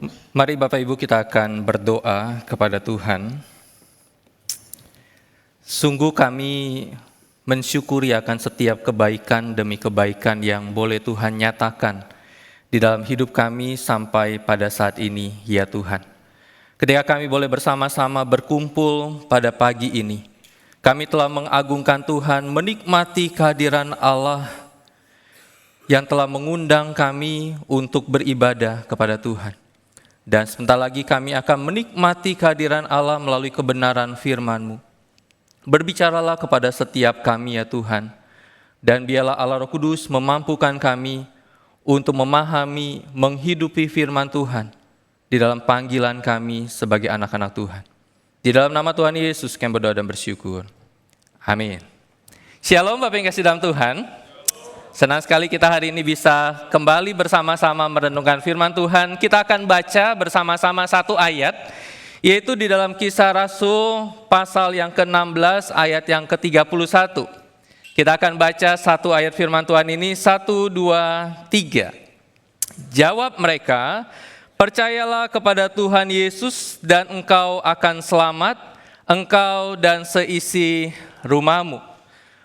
Mari Bapak Ibu kita akan berdoa kepada Tuhan. Sungguh kami mensyukuri akan setiap kebaikan demi kebaikan yang boleh Tuhan nyatakan di dalam hidup kami sampai pada saat ini, ya Tuhan. Ketika kami boleh bersama-sama berkumpul pada pagi ini, kami telah mengagungkan Tuhan, menikmati kehadiran Allah yang telah mengundang kami untuk beribadah kepada Tuhan. Dan sebentar lagi kami akan menikmati kehadiran Allah melalui kebenaran firman-Mu. Berbicaralah kepada setiap kami ya Tuhan, dan biarlah Allah Roh Kudus memampukan kami untuk memahami, menghidupi firman Tuhan di dalam panggilan kami sebagai anak-anak Tuhan. Di dalam nama Tuhan Yesus kami berdoa dan bersyukur. Amin. Shalom Bapak yang kasih dalam Tuhan. Senang sekali kita hari ini bisa kembali bersama-sama merenungkan firman Tuhan. Kita akan baca bersama-sama satu ayat, yaitu di dalam Kisah Rasul pasal yang ke-16 ayat yang ke-31. Kita akan baca satu ayat firman Tuhan ini, 1, 2, 3. Jawab mereka, percayalah kepada Tuhan Yesus dan engkau akan selamat, engkau dan seisi rumahmu.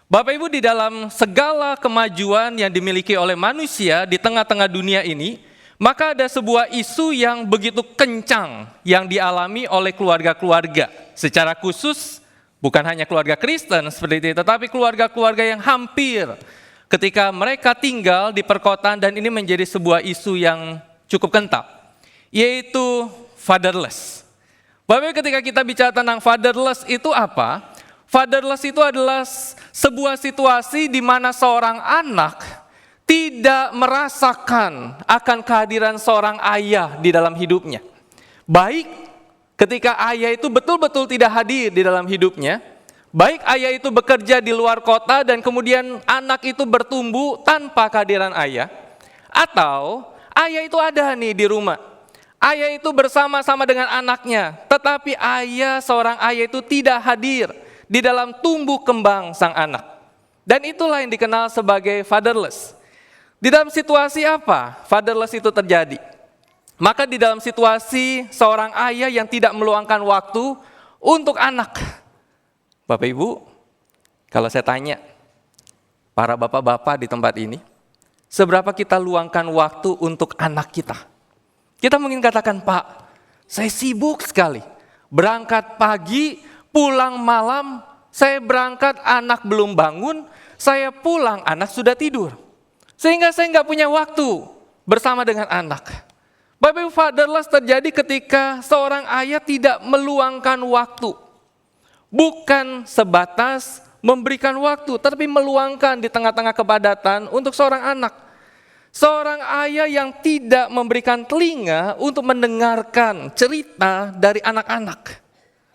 Bapak Ibu, di dalam segala kemajuan yang dimiliki oleh manusia di tengah-tengah dunia ini, maka ada sebuah isu yang begitu kencang yang dialami oleh keluarga-keluarga. Secara khusus, bukan hanya keluarga Kristen seperti itu, tetapi keluarga-keluarga yang hampir ketika mereka tinggal di perkotaan, dan ini menjadi sebuah isu yang cukup kental, yaitu fatherless. Bapak Ibu, ketika kita bicara tentang fatherless itu apa? Fatherless itu adalah sebuah situasi di mana seorang anak tidak merasakan akan kehadiran seorang ayah di dalam hidupnya. Baik ketika ayah itu betul-betul tidak hadir di dalam hidupnya, baik ayah itu bekerja di luar kota dan kemudian anak itu bertumbuh tanpa kehadiran ayah, atau ayah itu ada nih di rumah. Ayah itu bersama-sama dengan anaknya, tetapi seorang ayah itu tidak hadir di dalam tumbuh kembang sang anak. Dan itulah yang dikenal sebagai fatherless. Di dalam situasi apa fatherless itu terjadi? Maka di dalam situasi seorang ayah yang tidak meluangkan waktu untuk anak. Bapak Ibu, kalau saya tanya para bapak-bapak di tempat ini, seberapa kita luangkan waktu untuk anak kita? Kita mungkin katakan, Pak, saya sibuk sekali. Berangkat pagi, pulang malam, saya berangkat anak belum bangun, saya pulang anak sudah tidur. Sehingga saya nggak punya waktu bersama dengan anak. Bapak Ibu, fatherless terjadi ketika seorang ayah tidak meluangkan waktu. Bukan sebatas memberikan waktu, tetapi meluangkan di tengah-tengah kepadatan untuk seorang anak. Seorang ayah yang tidak memberikan telinga untuk mendengarkan cerita dari anak-anak.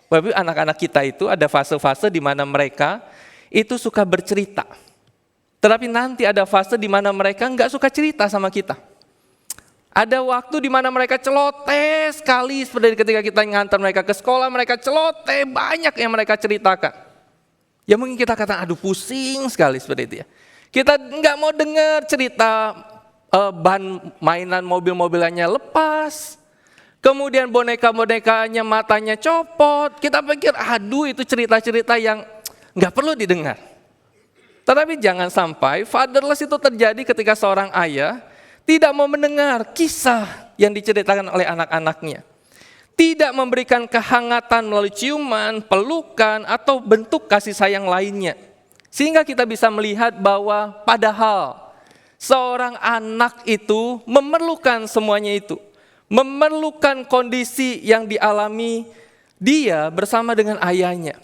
Bapak, anak-anak kita itu ada fase-fase di mana mereka itu suka bercerita. Tetapi nanti ada fase di mana mereka nggak suka cerita sama kita. Ada waktu di mana mereka celoteh sekali, seperti ketika kita ngantar mereka ke sekolah, mereka celoteh banyak yang mereka ceritakan. Ya mungkin kita katakan, aduh pusing sekali seperti itu ya. Kita nggak mau dengar cerita ban mainan mobil-mobilannya lepas. Kemudian boneka-bonekanya matanya copot. Kita pikir, aduh itu cerita-cerita yang nggak perlu didengar. Tetapi jangan sampai fatherless itu terjadi ketika seorang ayah tidak mau mendengar kisah yang diceritakan oleh anak-anaknya. Tidak memberikan kehangatan melalui ciuman, pelukan, atau bentuk kasih sayang lainnya. Sehingga kita bisa melihat bahwa padahal seorang anak itu memerlukan semuanya itu. Memerlukan kondisi yang dialami dia bersama dengan ayahnya.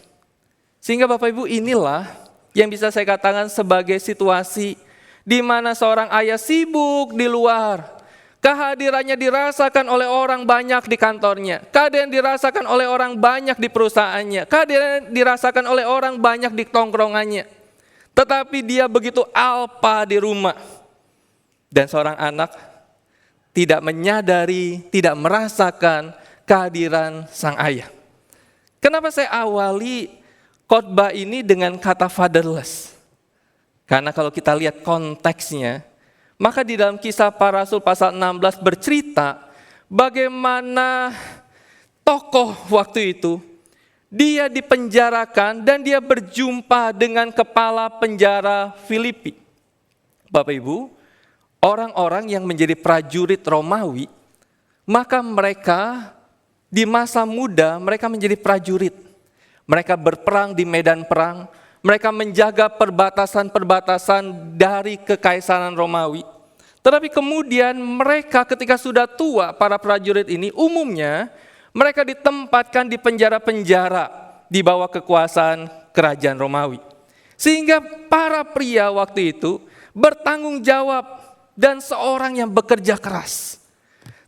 Sehingga Bapak Ibu, inilah yang bisa saya katakan sebagai situasi di mana seorang ayah sibuk di luar. Kehadirannya dirasakan oleh orang banyak di kantornya. Kehadiran dirasakan oleh orang banyak di perusahaannya. Kehadiran dirasakan oleh orang banyak di tongkrongannya. Tetapi dia begitu alpa di rumah. Dan seorang anak tidak menyadari, tidak merasakan kehadiran sang ayah. Kenapa saya awali khotbah ini dengan kata fatherless? Karena kalau kita lihat konteksnya, maka di dalam Kisah Para Rasul pasal 16 bercerita bagaimana tokoh waktu itu, dia dipenjarakan dan dia berjumpa dengan kepala penjara Filipi. Bapak Ibu, orang-orang yang menjadi prajurit Romawi, maka mereka di masa muda mereka menjadi prajurit. Mereka berperang di medan perang, mereka menjaga perbatasan-perbatasan dari kekaisaran Romawi. Tetapi kemudian mereka ketika sudah tua, para prajurit ini umumnya mereka ditempatkan di penjara-penjara di bawah kekuasaan kerajaan Romawi. Sehingga para pria waktu itu bertanggung jawab dan seorang yang bekerja keras.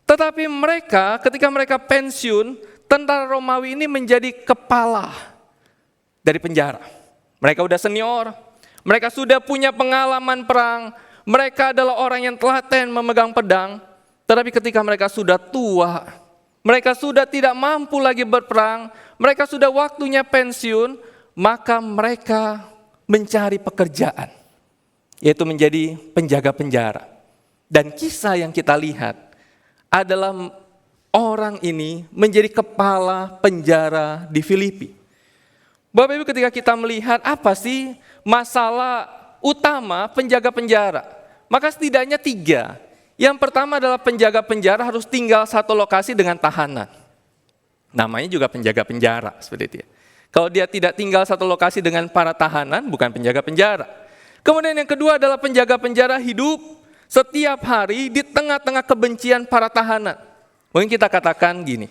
Tetapi mereka ketika mereka pensiun, tentara Romawi ini menjadi kepala dari penjara. Mereka sudah senior, mereka sudah punya pengalaman perang, mereka adalah orang yang telaten memegang pedang. Tetapi ketika mereka sudah tua, mereka sudah tidak mampu lagi berperang, mereka sudah waktunya pensiun, maka mereka mencari pekerjaan, yaitu menjadi penjaga penjara. Dan kisah yang kita lihat adalah orang ini menjadi kepala penjara di Filipi. Bapak Ibu, ketika kita melihat apa sih masalah utama penjaga penjara, maka setidaknya 3. Yang pertama adalah penjaga penjara harus tinggal satu lokasi dengan tahanan. Namanya juga penjaga penjara, seperti itu ya. Kalau dia tidak tinggal satu lokasi dengan para tahanan, bukan penjaga penjara. Kemudian yang kedua adalah penjaga penjara hidup setiap hari di tengah-tengah kebencian para tahanan. Mungkin kita katakan gini,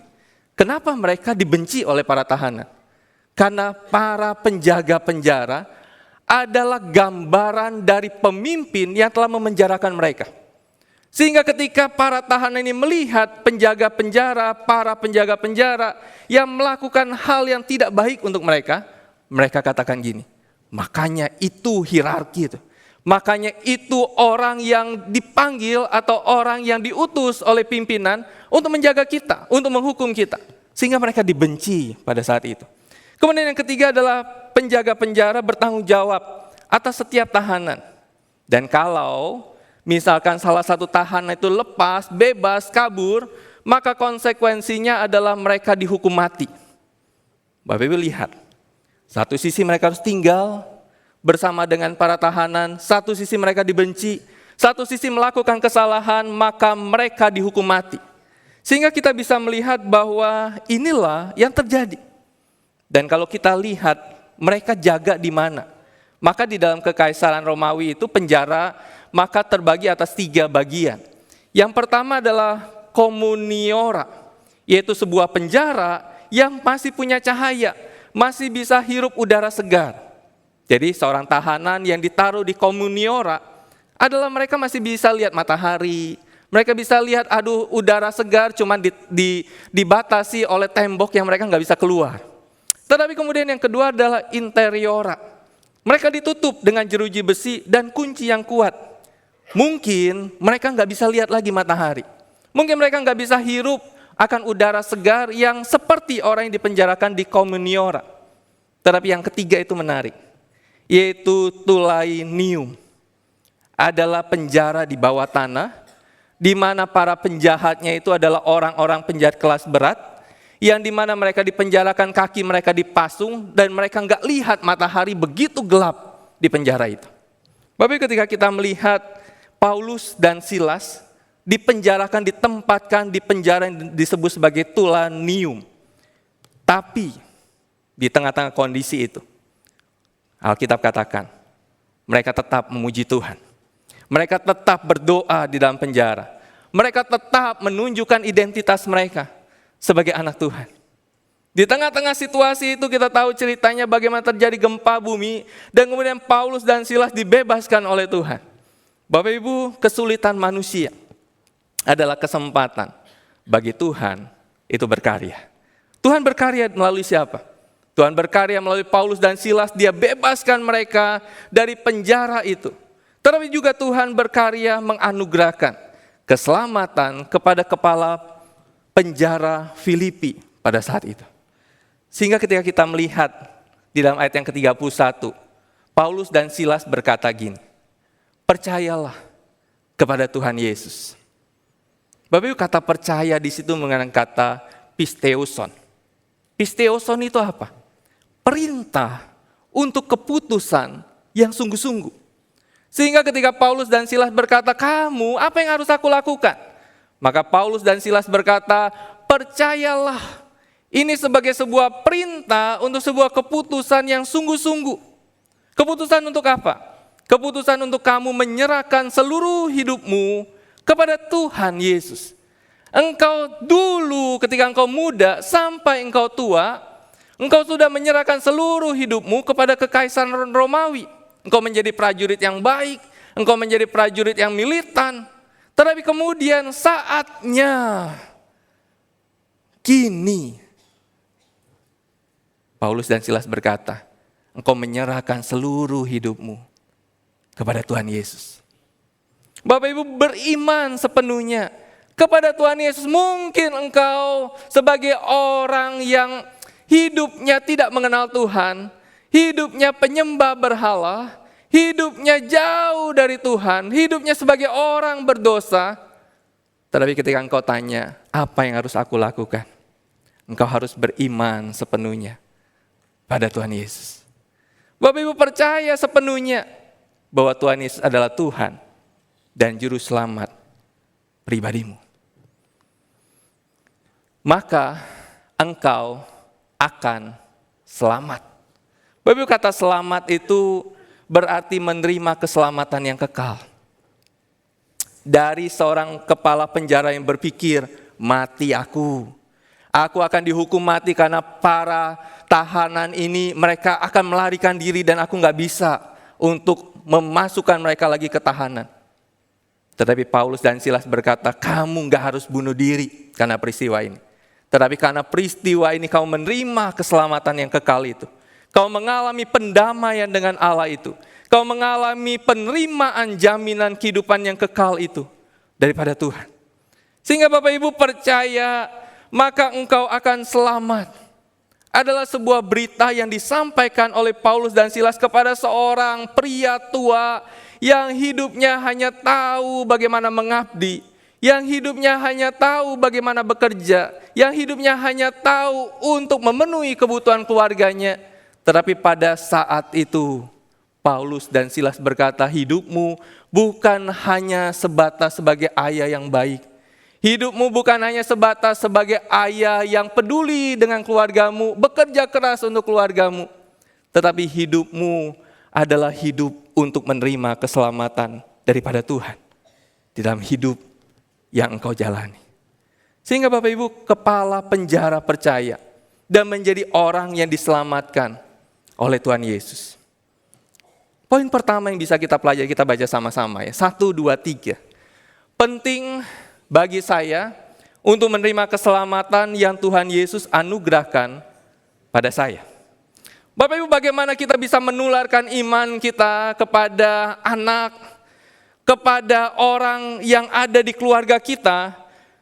kenapa mereka dibenci oleh para tahanan? Karena para penjaga penjara adalah gambaran dari pemimpin yang telah memenjarakan mereka. Sehingga ketika para tahanan ini melihat penjaga penjara, para penjaga penjara yang melakukan hal yang tidak baik untuk mereka, mereka katakan gini, makanya itu hierarki itu. Makanya itu orang yang dipanggil atau orang yang diutus oleh pimpinan untuk menjaga kita, untuk menghukum kita. Sehingga mereka dibenci pada saat itu. Kemudian yang ketiga adalah penjaga penjara bertanggung jawab atas setiap tahanan. Dan kalau misalkan salah satu tahanan itu lepas, bebas, kabur, maka konsekuensinya adalah mereka dihukum mati. Bapak Ibu lihat, satu sisi mereka harus tinggal bersama dengan para tahanan, satu sisi mereka dibenci, satu sisi melakukan kesalahan, maka mereka dihukum mati. Sehingga kita bisa melihat bahwa inilah yang terjadi. Dan kalau kita lihat mereka jaga di mana, maka di dalam kekaisaran Romawi itu penjara maka terbagi atas 3 bagian. Yang pertama adalah komuniora, yaitu sebuah penjara yang masih punya cahaya, masih bisa hirup udara segar. Jadi seorang tahanan yang ditaruh di komuniora adalah mereka masih bisa lihat matahari, mereka bisa lihat udara segar cuman dibatasi oleh tembok yang mereka nggak bisa keluar. Tetapi kemudian yang kedua adalah interiora. Mereka ditutup dengan jeruji besi dan kunci yang kuat. Mungkin mereka nggak bisa lihat lagi matahari. Mungkin mereka nggak bisa hirup akan udara segar yang seperti orang yang dipenjarakan di komuniora. Tetapi yang ketiga itu menarik, yaitu tulainium. Adalah penjara di bawah tanah, di mana para penjahatnya itu adalah orang-orang penjahat kelas berat, yang dimana mereka dipenjarakan, kaki mereka dipasung, dan mereka nggak lihat matahari, begitu gelap di penjara itu. Bapak ketika kita melihat Paulus dan Silas dipenjarakan, ditempatkan di penjara yang disebut sebagai tulainium. Tapi di tengah-tengah kondisi itu, Alkitab katakan, mereka tetap memuji Tuhan. Mereka tetap berdoa di dalam penjara. Mereka tetap menunjukkan identitas mereka sebagai anak Tuhan. Di tengah-tengah situasi itu kita tahu ceritanya bagaimana terjadi gempa bumi dan kemudian Paulus dan Silas dibebaskan oleh Tuhan. Bapak Ibu, kesulitan manusia adalah kesempatan bagi Tuhan itu berkarya. Tuhan berkarya melalui siapa? Tuhan berkarya melalui Paulus dan Silas, dia bebaskan mereka dari penjara itu. Tetapi juga Tuhan berkarya menganugerahkan keselamatan kepada kepala penjara Filipi pada saat itu. Sehingga ketika kita melihat di dalam ayat yang ke-31, Paulus dan Silas berkata gini, percayalah kepada Tuhan Yesus. Bapak Ibu, kata percaya di situ menggunakan kata pisteuson. Pisteuson itu apa? Perintah untuk keputusan yang sungguh-sungguh. Sehingga ketika Paulus dan Silas berkata, kamu apa yang harus aku lakukan? Maka Paulus dan Silas berkata, percayalah. Ini sebagai sebuah perintah untuk sebuah keputusan yang sungguh-sungguh. Keputusan untuk apa? Keputusan untuk kamu menyerahkan seluruh hidupmu kepada Tuhan Yesus. Engkau dulu ketika engkau muda sampai engkau tua, engkau sudah menyerahkan seluruh hidupmu kepada kekaisaran Romawi. Engkau menjadi prajurit yang baik, engkau menjadi prajurit yang militan. Tetapi kemudian saatnya kini, Paulus dan Silas berkata, engkau menyerahkan seluruh hidupmu kepada Tuhan Yesus. Bapak Ibu beriman sepenuhnya kepada Tuhan Yesus. Mungkin engkau sebagai orang yang hidupnya tidak mengenal Tuhan, hidupnya penyembah berhala, hidupnya jauh dari Tuhan, hidupnya sebagai orang berdosa. Tetapi ketika engkau tanya, apa yang harus aku lakukan? Engkau harus beriman sepenuhnya pada Tuhan Yesus. Bapak Ibu percaya sepenuhnya bahwa Tuhan Yesus adalah Tuhan dan Juru Selamat pribadimu. Maka engkau akan selamat. Bapak Ibu, kata selamat itu berarti menerima keselamatan yang kekal. Dari seorang kepala penjara yang berpikir, mati aku akan dihukum mati karena para tahanan ini mereka akan melarikan diri dan aku gak bisa untuk memasukkan mereka lagi ke tahanan. Tetapi Paulus dan Silas berkata, kamu gak harus bunuh diri karena peristiwa ini. Tetapi karena peristiwa ini kamu menerima keselamatan yang kekal itu. Kau mengalami pendamaian dengan Allah itu. Kau mengalami penerimaan jaminan kehidupan yang kekal itu daripada Tuhan. Sehingga Bapak Ibu percaya, maka engkau akan selamat. Adalah sebuah berita yang disampaikan oleh Paulus dan Silas kepada seorang pria tua yang hidupnya hanya tahu bagaimana mengabdi, yang hidupnya hanya tahu bagaimana bekerja, yang hidupnya hanya tahu untuk memenuhi kebutuhan keluarganya. Tetapi pada saat itu Paulus dan Silas berkata, hidupmu bukan hanya sebatas sebagai ayah yang baik. Hidupmu bukan hanya sebatas sebagai ayah yang peduli dengan keluargamu, bekerja keras untuk keluargamu. Tetapi hidupmu adalah hidup untuk menerima keselamatan daripada Tuhan di dalam hidup yang engkau jalani. Sehingga Bapak Ibu kepala penjara percaya dan menjadi orang yang diselamatkan oleh Tuhan Yesus. Poin pertama yang bisa kita pelajari, kita baca sama-sama ya. 1, 2, 3. Penting bagi saya untuk menerima keselamatan yang Tuhan Yesus anugerahkan pada saya. Bapak Ibu, bagaimana kita bisa menularkan iman kita kepada anak, kepada orang yang ada di keluarga kita,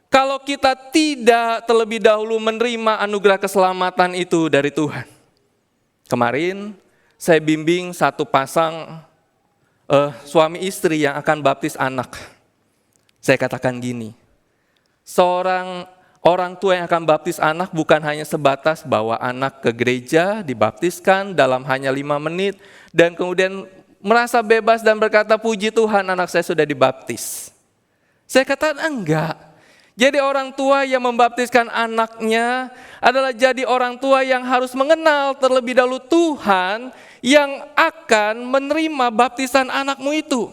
kalau kita tidak terlebih dahulu menerima anugerah keselamatan itu dari Tuhan. Kemarin saya bimbing satu pasang suami istri yang akan baptis anak. Saya katakan gini, seorang orang tua yang akan baptis anak bukan hanya sebatas bawa anak ke gereja, dibaptiskan dalam hanya 5 menit, dan kemudian merasa bebas dan berkata, puji Tuhan anak saya sudah dibaptis. Saya katakan enggak. Jadi orang tua yang membaptiskan anaknya adalah jadi orang tua yang harus mengenal terlebih dahulu Tuhan yang akan menerima baptisan anakmu itu.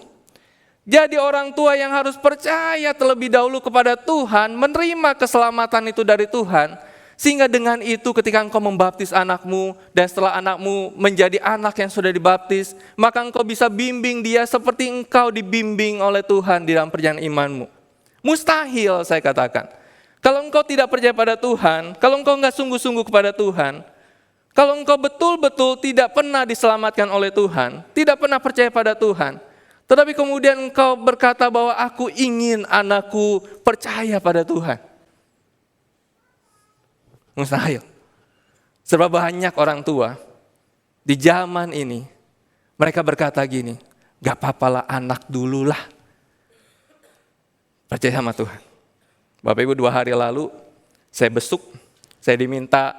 Jadi orang tua yang harus percaya terlebih dahulu kepada Tuhan, menerima keselamatan itu dari Tuhan. Sehingga dengan itu ketika engkau membaptis anakmu dan setelah anakmu menjadi anak yang sudah dibaptis, maka engkau bisa bimbing dia seperti engkau dibimbing oleh Tuhan di dalam perjalanan imanmu. Mustahil saya katakan. Kalau engkau tidak percaya pada Tuhan, kalau engkau enggak sungguh-sungguh kepada Tuhan, kalau engkau betul-betul tidak pernah diselamatkan oleh Tuhan, tidak pernah percaya pada Tuhan, tetapi kemudian engkau berkata bahwa aku ingin anakku percaya pada Tuhan. Mustahil. Sebab banyak orang tua di zaman ini, mereka berkata gini, gak apa-apalah anak dululah. Percaya sama Tuhan. Bapak Ibu, 2 hari lalu saya diminta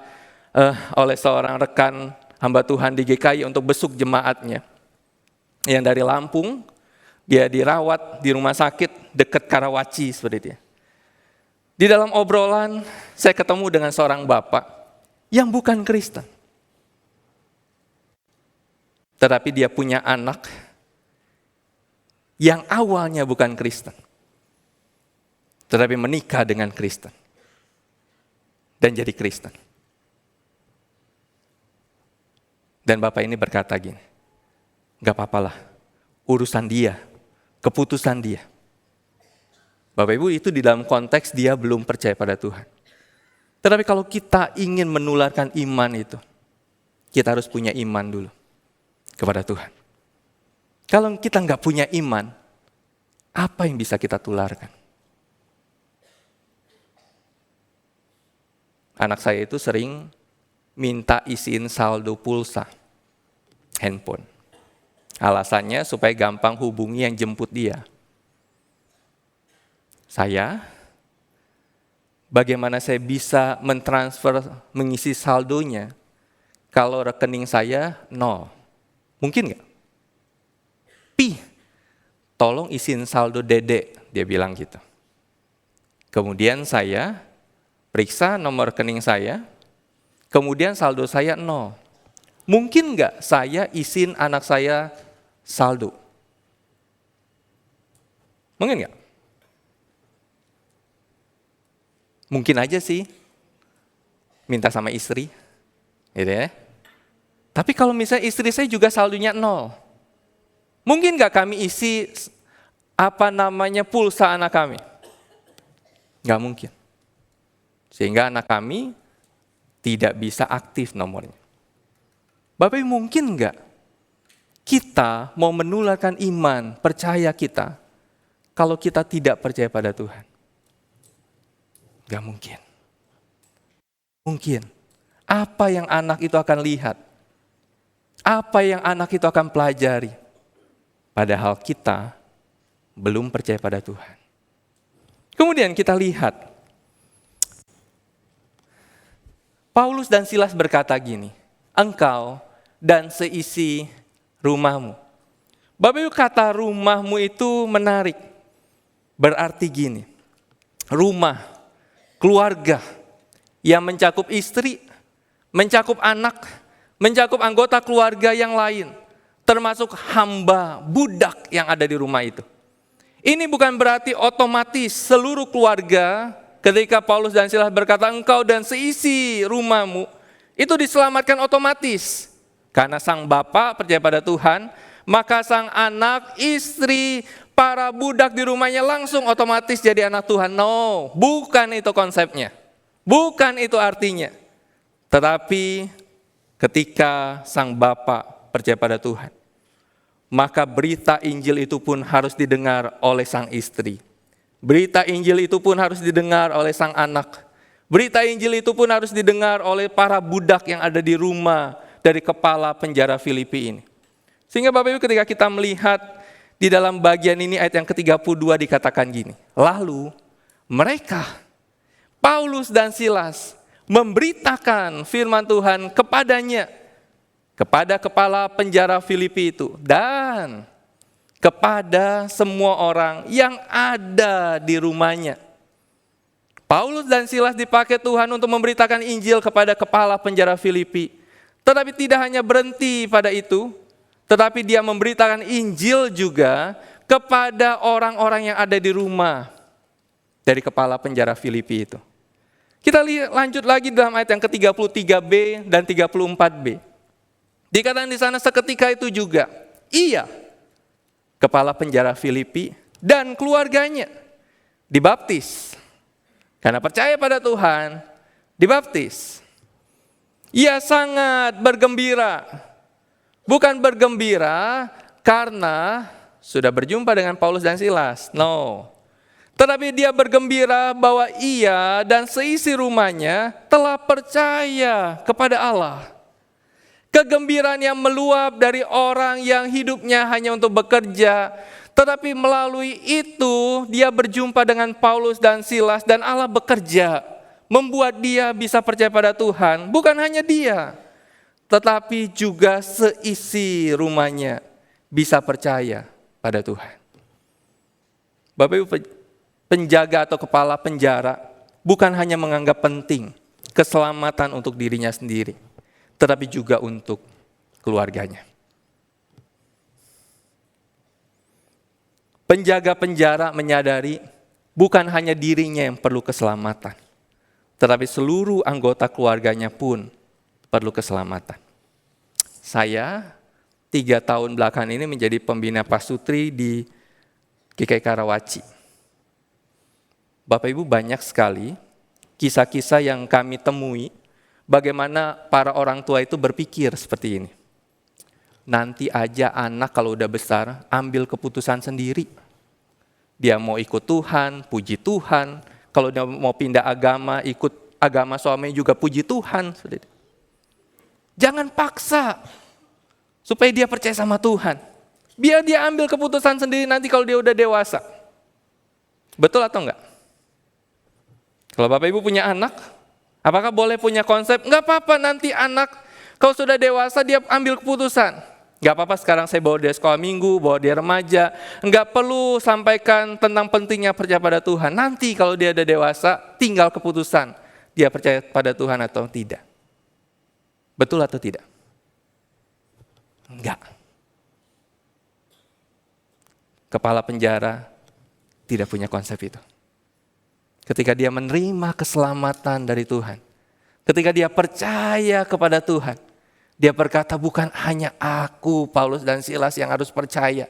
oleh seorang rekan hamba Tuhan di GKI untuk besuk jemaatnya yang dari Lampung. Dia dirawat di rumah sakit dekat Karawaci seperti itu. Di dalam obrolan saya ketemu dengan seorang bapak yang bukan Kristen. Tetapi dia punya anak yang awalnya bukan Kristen. Tetapi menikah dengan Kristen. Dan jadi Kristen. Dan bapak ini berkata gini, gak apa-apalah, urusan dia, keputusan dia. Bapak Ibu, itu di dalam konteks dia belum percaya pada Tuhan. Tetapi kalau kita ingin menularkan iman itu, kita harus punya iman dulu kepada Tuhan. Kalau kita nggak punya iman, apa yang bisa kita tularkan? Anak saya itu sering minta isiin saldo pulsa handphone. Alasannya supaya gampang hubungi yang jemput dia. Bagaimana saya bisa mentransfer, mengisi saldonya kalau rekening saya 0? Mungkin nggak? Tolong isiin saldo Dede, dia bilang gitu. Kemudian saya periksa nomor rekening saya, kemudian saldo saya 0. Mungkin nggak saya isiin anak saya saldo? Mungkin nggak? Mungkin aja sih, minta sama istri, gitu ya. Tapi kalau misalnya istri saya juga saldonya 0, mungkin nggak kami isi pulsa anak kami? Nggak mungkin. Sehingga anak kami tidak bisa aktif nomornya. Bapak Ibu, mungkin nggak kita mau menularkan iman, percaya kita, kalau kita tidak percaya pada Tuhan? Gak mungkin. Mungkin. Apa yang anak itu akan lihat? Apa yang anak itu akan pelajari? Padahal kita belum percaya pada Tuhan. Kemudian kita lihat. Paulus dan Silas berkata gini, engkau dan seisi rumahmu. Bapak Ibu, kata rumahmu itu menarik. Berarti gini, rumah, keluarga yang mencakup istri, mencakup anak, mencakup anggota keluarga yang lain, termasuk hamba, budak yang ada di rumah itu. Ini bukan berarti otomatis seluruh keluarga, ketika Paulus dan Silas berkata engkau dan seisi rumahmu, itu diselamatkan otomatis. Karena sang bapak percaya pada Tuhan, maka sang anak, istri, para budak di rumahnya langsung otomatis jadi anak Tuhan. No, bukan itu konsepnya. Bukan itu artinya. Tetapi ketika sang bapak percaya pada Tuhan, maka berita Injil itu pun harus didengar oleh sang istri. Berita Injil itu pun harus didengar oleh sang anak. Berita Injil itu pun harus didengar oleh para budak yang ada di rumah dari kepala penjara Filipi ini. Sehingga Bapak Ibu, ketika kita melihat di dalam bagian ini ayat yang ke-32 dikatakan gini. Lalu mereka, Paulus dan Silas, memberitakan firman Tuhan kepadanya, kepada kepala penjara Filipi itu, dan kepada semua orang yang ada di rumahnya. Paulus dan Silas dipakai Tuhan untuk memberitakan Injil kepada kepala penjara Filipi. Tetapi tidak hanya berhenti pada itu, tetapi dia memberitakan Injil juga kepada orang-orang yang ada di rumah dari kepala penjara Filipi itu. Kita lanjut lagi dalam ayat yang ke-33b dan 34b. Dikatakan di sana seketika itu juga, ia, kepala penjara Filipi dan keluarganya, dibaptis. Karena percaya pada Tuhan, dibaptis. Ia sangat bergembira. Bukan bergembira karena sudah berjumpa dengan Paulus dan Silas. No. Tetapi dia bergembira bahwa ia dan seisi rumahnya telah percaya kepada Allah. Kegembiraan yang meluap dari orang yang hidupnya hanya untuk bekerja, Tetapi melalui itu dia berjumpa dengan Paulus dan Silas dan Allah bekerja membuat dia bisa percaya pada Tuhan. Bukan hanya dia, tetapi juga seisi rumahnya bisa percaya pada Tuhan. Bapak Ibu, penjaga atau kepala penjara bukan hanya menganggap penting keselamatan untuk dirinya sendiri, tetapi juga untuk keluarganya. Penjaga penjara menyadari bukan hanya dirinya yang perlu keselamatan, tetapi seluruh anggota keluarganya pun perlu keselamatan. Saya 3 tahun belakangan ini menjadi pembina pasutri di GKI Karawaci. Bapak Ibu, banyak sekali kisah-kisah yang kami temui bagaimana para orang tua itu berpikir seperti ini. Nanti aja anak kalau udah besar ambil keputusan sendiri. Dia mau ikut Tuhan, puji Tuhan. Kalau dia mau pindah agama, ikut agama suami juga puji Tuhan. Jangan paksa supaya dia percaya sama Tuhan. Biar dia ambil keputusan sendiri nanti kalau dia udah dewasa. Betul atau enggak? Kalau Bapak Ibu punya anak, apakah boleh punya konsep, enggak apa-apa nanti anak kalau sudah dewasa dia ambil keputusan. Enggak apa-apa sekarang saya bawa dia sekolah minggu, bawa dia remaja. Enggak perlu sampaikan tentang pentingnya percaya pada Tuhan. Nanti kalau dia udah dewasa, tinggal keputusan. Dia percaya pada Tuhan atau tidak. Betul atau tidak? Enggak. Kepala penjara tidak punya konsep itu. Ketika dia menerima keselamatan dari Tuhan, ketika dia percaya kepada Tuhan, dia berkata bukan hanya aku, Paulus dan Silas yang harus percaya.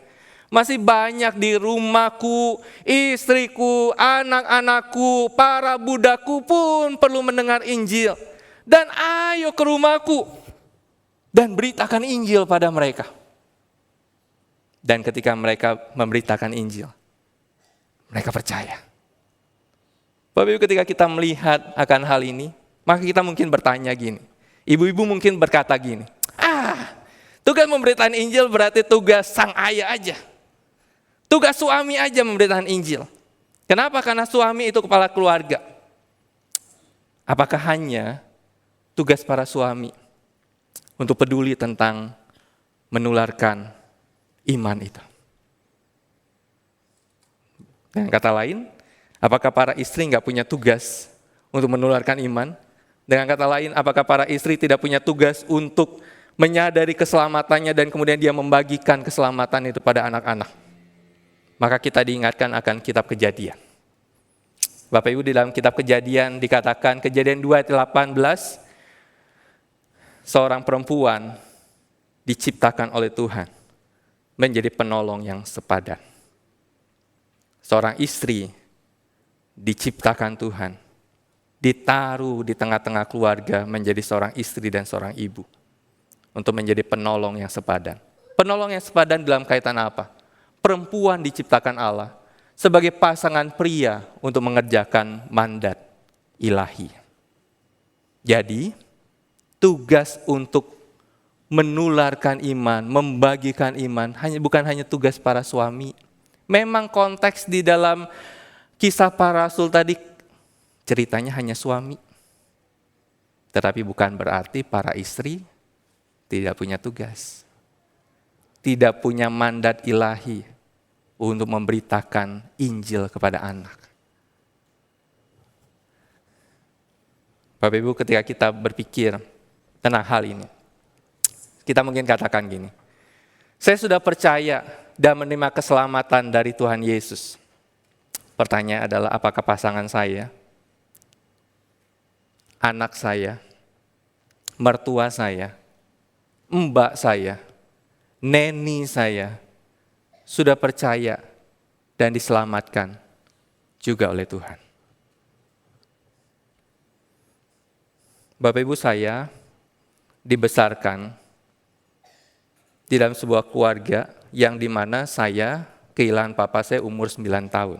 Masih banyak di rumahku, istriku, anak-anakku, para budakku pun perlu mendengar Injil. Dan ayo ke rumahku dan beritakan Injil pada mereka. Dan ketika mereka memberitakan Injil, mereka percaya. Bapak Ibu, ketika kita melihat akan hal ini, maka kita mungkin bertanya gini. Ibu-ibu mungkin berkata gini, tugas memberitakan Injil berarti tugas sang ayah aja. Tugas suami aja memberitakan Injil. Kenapa? Karena suami itu kepala keluarga. Apakah hanya tugas para suami untuk peduli tentang menularkan iman itu? Dengan kata lain, apakah para istri nggak punya tugas untuk menularkan iman? Dengan kata lain, apakah para istri tidak punya tugas untuk menyadari keselamatannya dan kemudian dia membagikan keselamatan itu pada anak-anak? Maka kita diingatkan akan kitab Kejadian. Bapak Ibu, di dalam kitab Kejadian dikatakan, Kejadian 2 ayat 18, seorang perempuan diciptakan oleh Tuhan menjadi penolong yang sepadan. Seorang istri diciptakan Tuhan, ditaruh di tengah-tengah keluarga menjadi seorang istri dan seorang ibu untuk menjadi penolong yang sepadan. Penolong yang sepadan dalam kaitan apa? Perempuan diciptakan Allah sebagai pasangan pria untuk mengerjakan mandat ilahi. Jadi, tugas untuk menularkan iman, membagikan iman bukan hanya tugas para suami. Memang konteks di dalam kisah para rasul tadi ceritanya hanya suami. Tetapi bukan berarti para istri tidak punya tugas. Tidak punya mandat ilahi untuk memberitakan Injil kepada anak. Bapak Ibu, ketika kita berpikir tentang hal ini, kita mungkin katakan gini, saya sudah percaya dan menerima keselamatan dari Tuhan Yesus. Pertanyaan adalah apakah pasangan saya, anak saya, mertua saya, mbak saya, neni saya, sudah percaya dan diselamatkan juga oleh Tuhan. Bapak Ibu, saya dibesarkan di dalam sebuah keluarga yang dimana saya kehilangan papa saya umur 9 tahun.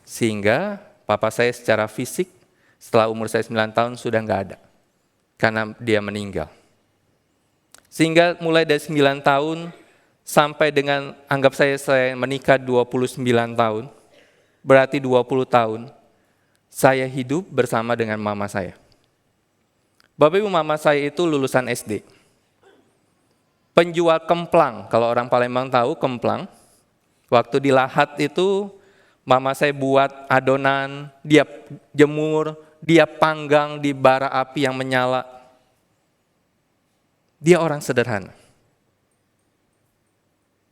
Sehingga papa saya secara fisik setelah umur saya 9 tahun sudah nggak ada. Karena dia meninggal. Sehingga mulai dari 9 tahun sampai dengan anggap saya menikah 29 tahun, berarti 20 tahun, saya hidup bersama dengan mama saya. Bapak Ibu, mama saya itu lulusan SD. Penjual kemplang, kalau orang Palembang tahu kemplang, waktu di Lahat itu mama saya buat adonan, dia jemur, dia panggang di bara api yang menyala. Dia orang sederhana.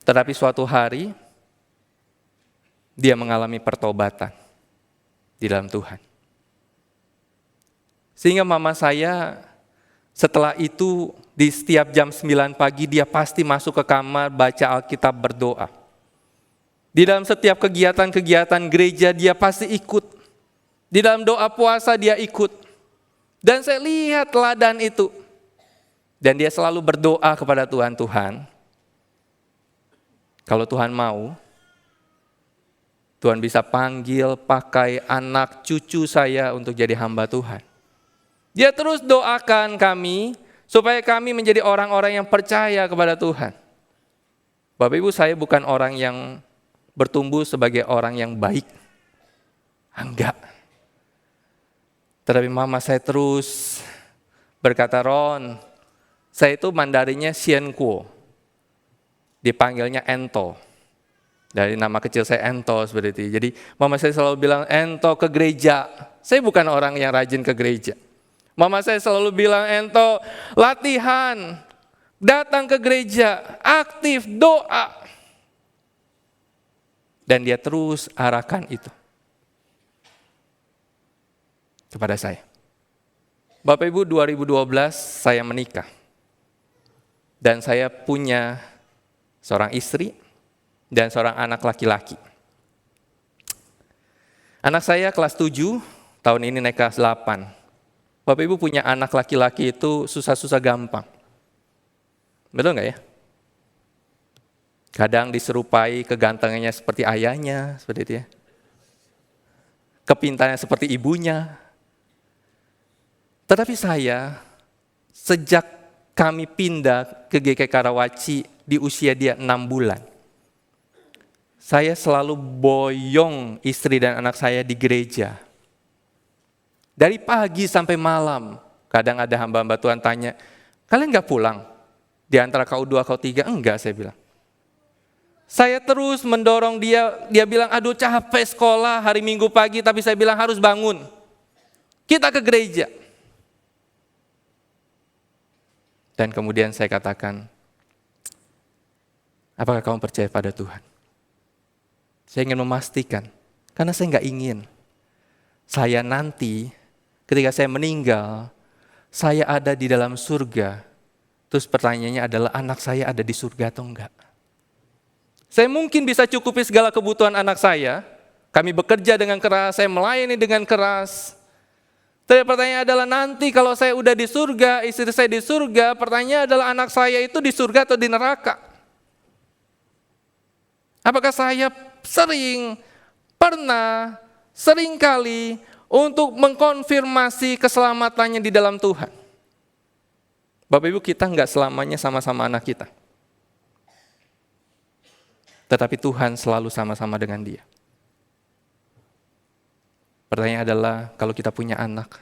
Tetapi suatu hari, dia mengalami pertobatan di dalam Tuhan. Sehingga mama saya setelah itu di setiap jam 9 pagi dia pasti masuk ke kamar baca Alkitab berdoa. Di dalam setiap kegiatan-kegiatan gereja dia pasti ikut. Di dalam doa puasa dia ikut. Dan saya lihat teladan itu. Dan dia selalu berdoa kepada Tuhan, Tuhan, kalau Tuhan mau, Tuhan bisa panggil, pakai anak cucu saya untuk jadi hamba Tuhan. Dia terus doakan kami, supaya kami menjadi orang-orang yang percaya kepada Tuhan. Bapak Ibu, saya bukan orang yang bertumbuh sebagai orang yang baik. Enggak. Tetapi mama saya terus berkata, Ron, saya itu Mandarinnya Xian Kuo. Dipanggilnya Ento. Dari nama kecil saya Ento seperti itu. Jadi mama saya selalu bilang, Ento ke gereja. Saya bukan orang yang rajin ke gereja. Mama saya selalu bilang, Ento latihan, datang ke gereja, aktif, doa. Dan dia terus arahkan itu kepada saya. Bapak Ibu, 2012 saya menikah. Dan saya punya seorang istri dan seorang anak laki-laki. Anak saya kelas 7, tahun ini naik kelas 8. Bapak Ibu punya anak laki-laki itu susah-susah gampang. Betul nggak ya? Kadang diserupai kegantengannya seperti ayahnya, seperti itu ya. Kepintarannya seperti ibunya. Tetapi saya, sejak kami pindah ke GKI Karawaci di usia dia 6 bulan. Saya selalu boyong istri dan anak saya di gereja. Dari pagi sampai malam. Kadang ada hamba-hamba Tuhan tanya, kalian gak pulang? Di antara kau 2, kau 3? Enggak, saya bilang. Saya terus mendorong dia bilang, aduh capek sekolah hari Minggu pagi, tapi saya bilang harus bangun. Kita ke gereja. Dan kemudian saya katakan, apakah kamu percaya pada Tuhan? Saya ingin memastikan, karena saya nggak ingin. Saya nanti, ketika saya meninggal, saya ada di dalam surga. Terus pertanyaannya adalah, anak saya ada di surga atau enggak? Saya mungkin bisa cukupi segala kebutuhan anak saya. Kami bekerja dengan keras, saya melayani dengan keras. Tapi pertanyaan adalah nanti kalau saya udah di surga, istri saya di surga, pertanyaan adalah anak saya itu di surga atau di neraka? Apakah saya sering kali untuk mengkonfirmasi keselamatannya di dalam Tuhan? Bapak Ibu, kita enggak selamanya sama-sama anak kita. Tetapi Tuhan selalu sama-sama dengan dia. Pertanyaan adalah, kalau kita punya anak,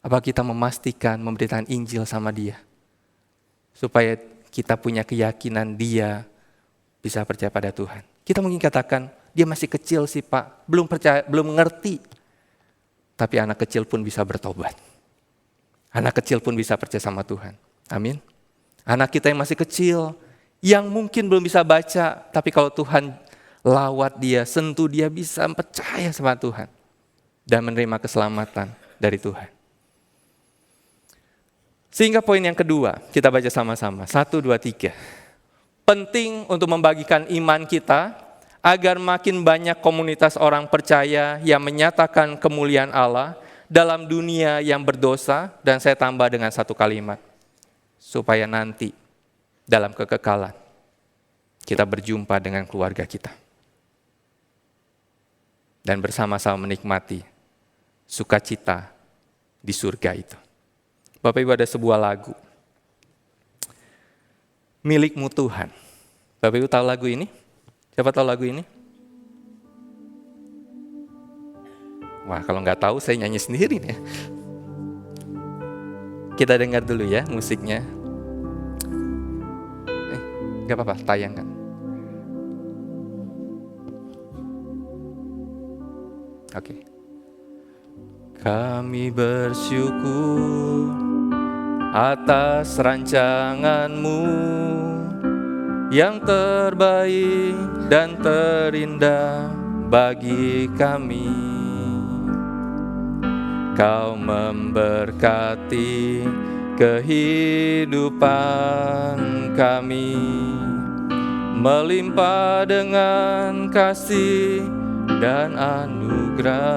apa kita memastikan memberitakan Injil sama dia? Supaya kita punya keyakinan dia bisa percaya pada Tuhan. Kita mungkin katakan, dia masih kecil sih Pak, belum percaya, belum mengerti. Tapi anak kecil pun bisa bertobat. Anak kecil pun bisa percaya sama Tuhan. Amin. Anak kita yang masih kecil, yang mungkin belum bisa baca, tapi kalau Tuhan lawat dia, sentuh dia, bisa percaya sama Tuhan. Dan menerima keselamatan dari Tuhan. Sehingga poin yang kedua, kita baca sama-sama. 1, 2, 3. Penting untuk membagikan iman kita, agar makin banyak komunitas orang percaya yang menyatakan kemuliaan Allah dalam dunia yang berdosa, dan saya tambah dengan 1 kalimat. Supaya nanti dalam kekekalan kita berjumpa dengan keluarga kita. Dan bersama-sama menikmati sukacita di surga itu. Bapak Ibu, ada sebuah lagu. Milikmu Tuhan, Bapak Ibu tahu lagu ini? Siapa tahu lagu ini? Wah, kalau nggak tahu saya nyanyi sendiri nih. Kita dengar dulu ya musiknya. Nggak apa-apa, tayangkan. Oke. Kami bersyukur atas rancangan-Mu yang terbaik dan terindah bagi kami. Kau memberkati kehidupan kami, melimpah dengan kasih dan anugerah.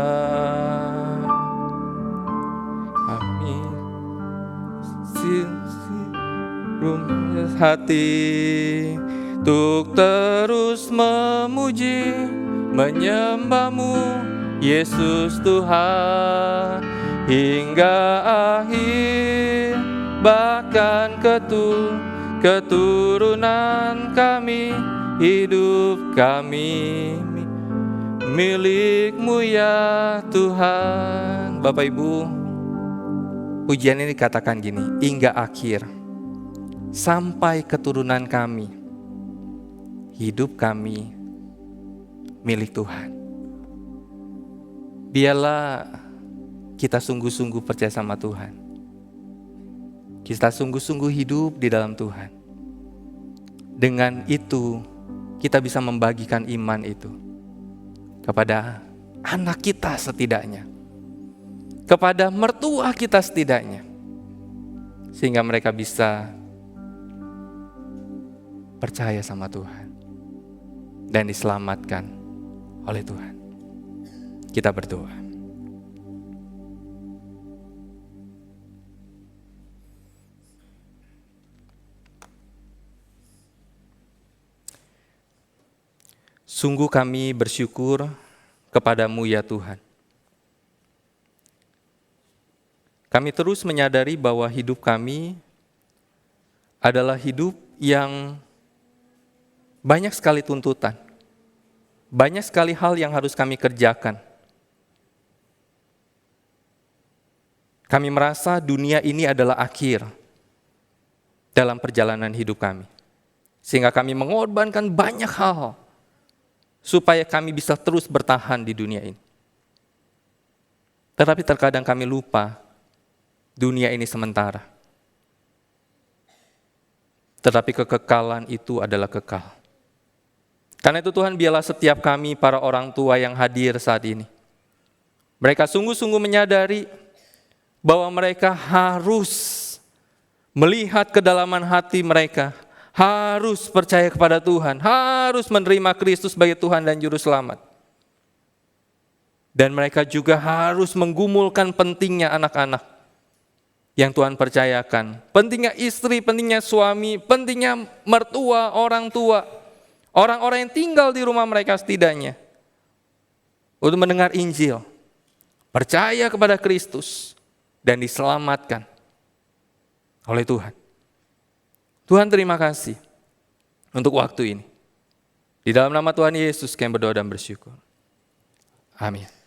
Kami hati untuk terus memuji, menyembah-Mu, Yesus Tuhan, hingga akhir, bahkan keturunan kami, hidup kami milik-Mu ya Tuhan. Bapak Ibu, pujian ini dikatakan gini, hingga akhir, sampai keturunan kami, hidup kami milik Tuhan. Biarlah kita sungguh-sungguh percaya sama Tuhan. Kita sungguh-sungguh hidup di dalam Tuhan. Dengan itu, kita bisa membagikan iman itu kepada anak kita setidaknya, kepada mertua kita setidaknya, sehingga mereka bisa percaya sama Tuhan dan diselamatkan oleh Tuhan. Kita berdoa. Sungguh kami bersyukur kepada-Mu ya Tuhan. Kami terus menyadari bahwa hidup kami adalah hidup yang banyak sekali tuntutan. Banyak sekali hal yang harus kami kerjakan. Kami merasa dunia ini adalah akhir dalam perjalanan hidup kami. Sehingga kami mengorbankan banyak hal supaya kami bisa terus bertahan di dunia ini. Tetapi terkadang kami lupa, dunia ini sementara. Tetapi kekekalan itu adalah kekal. Karena itu Tuhan, biarlah setiap kami para orang tua yang hadir saat ini, mereka sungguh-sungguh menyadari bahwa mereka harus melihat kedalaman hati mereka, harus percaya kepada Tuhan, harus menerima Kristus sebagai Tuhan dan Juru Selamat. Dan mereka juga harus menggumulkan pentingnya anak-anak yang Tuhan percayakan. Pentingnya istri, pentingnya suami, pentingnya mertua, orang tua, orang-orang yang tinggal di rumah mereka setidaknya, untuk mendengar Injil, percaya kepada Kristus, dan diselamatkan oleh Tuhan. Tuhan, terima kasih untuk waktu ini. Di dalam nama Tuhan Yesus kami berdoa dan bersyukur. Amin.